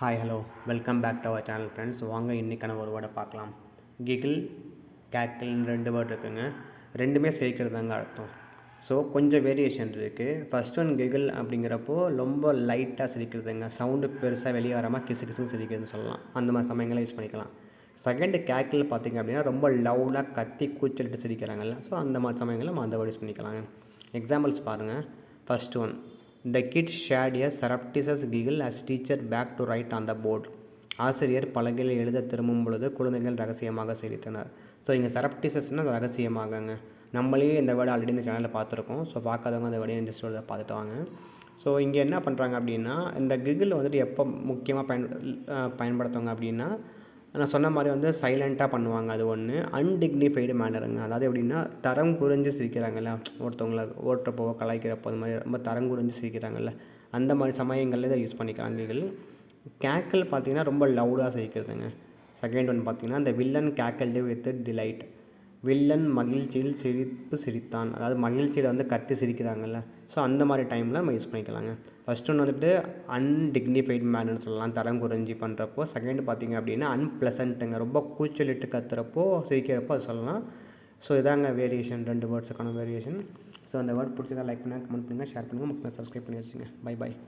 Hi hello welcome back to our channel friends. வாங்க இன்றைக்கான ஒரு வேர்டை பார்க்கலாம். கிகிள் கேக்கிள்னு 2 வேர்டு இருக்குங்க. ரெண்டுமே சேர்க்கிறதாங்க அர்த்தம். ஸோ கொஞ்சம் வேரியேஷன் இருக்குது. ஃபஸ்ட் ஒன் கிகிள் அப்படிங்கிறப்போ ரொம்ப லைட்டாக சிரிக்கிறதுங்க. சவுண்டு பெருசாக வெளியே வராமல் கிசு கிசுன்னு சிரிக்கிறதுன்னு சொல்லலாம். அந்த மாதிரி சமயங்களை யூஸ் பண்ணிக்கலாம். செகண்டு கேக்கிள் பார்த்திங்க அப்படின்னா ரொம்ப லவுடாக கத்தி கூச்சலிட்டு சிரிக்கிறாங்கல்ல. ஸோ அந்த மாதிரி சமயங்களில் நம்ம அந்த வேர்டு யூஸ் பண்ணிக்கலாங்க. எக்ஸாம்பிள்ஸ் பாருங்கள். First one, The kid shared a surreptitious giggle as teacher back to write on the board. ஆசிரியர் பலகையில் எழுத திரும்பும் பொழுது குழந்தைகள் ரகசியமாக சிரித்தனர். ஸோ இங்கே சரப்டிசஸ்னால் ரகசியமாகங்க. நம்மளே இந்த வேர்டு ஆல்ரெடி இந்த சேனலில் பார்த்துருக்கோம். ஸோ பார்க்காதவங்க அந்த வேர்டையும் ஜஸ்ட் பார்த்துட்டு வாங்க. ஸோ இங்கே என்ன பண்ணுறாங்க அப்படின்னா, இந்த கிகிள் வந்துட்டு எப்போ முக்கியமாக பயன்படுத்துவாங்க அப்படின்னா, நான் சொன்ன மாதிரி வந்து சைலண்ட்டாக பண்ணுவாங்க. அது ஒன்று. அன்டிக்னிஃபைடு மேனருங்க. அதாவது எப்படின்னா தரம் குறைஞ்சு சிரிக்கிறாங்கல்ல, ஒருத்தவங்கள ஓட்டுறப்போ கலாய்க்கிறப்போ அந்த மாதிரி ரொம்ப தரம் குறைஞ்சு சிரிக்கிறாங்கல்ல, அந்த மாதிரி சமயங்களில் இதை யூஸ் பண்ணிக்கலாம் கிகிள். கேக்கிள் பார்த்திங்கன்னா ரொம்ப லவுடாக சிரிக்கிறதுங்க. செகண்ட் ஒன் பார்த்திங்கன்னா, இந்த வில்லன் கேக்கிள்டு வித் டிலைட். வில்லன் மகிழ்ச்சியில் சிரித்தான். அதாவது மகிழ்ச்சியில் வந்து கத்தி சிரிக்கிறாங்கல்ல, ஸோ அந்த மாதிரி டைமில் நம்ம யூஸ் பண்ணிக்கலாங்க. ஃபஸ்ட் ஒன்று வந்துட்டு அன்டிக்னிஃபைட் மேனர்னு சொல்லலாம், தரம் குறைஞ்சி பண்ணுறப்போ. செகண்ட் பார்த்திங்க அப்படின்னா அன்பிளசண்ட்டுங்க, ரொம்ப கூச்சலிட்டு கத்துறப்போ சிரிக்கிறப்போ அது சொல்லலாம். ஸோ இதாங்க வேரியேஷன், 2 வேர்ட்ஸுக்கான வேரியேஷன். ஸோ அந்த வேர்ட் பிடிச்சதா லைக் பண்ணுங்கள், கமெண்ட் பண்ணுங்கள், ஷேர் பண்ணுங்கள், முக்கியமாக சப்ஸ்கிரைப் பண்ணி வச்சுங்க. பை.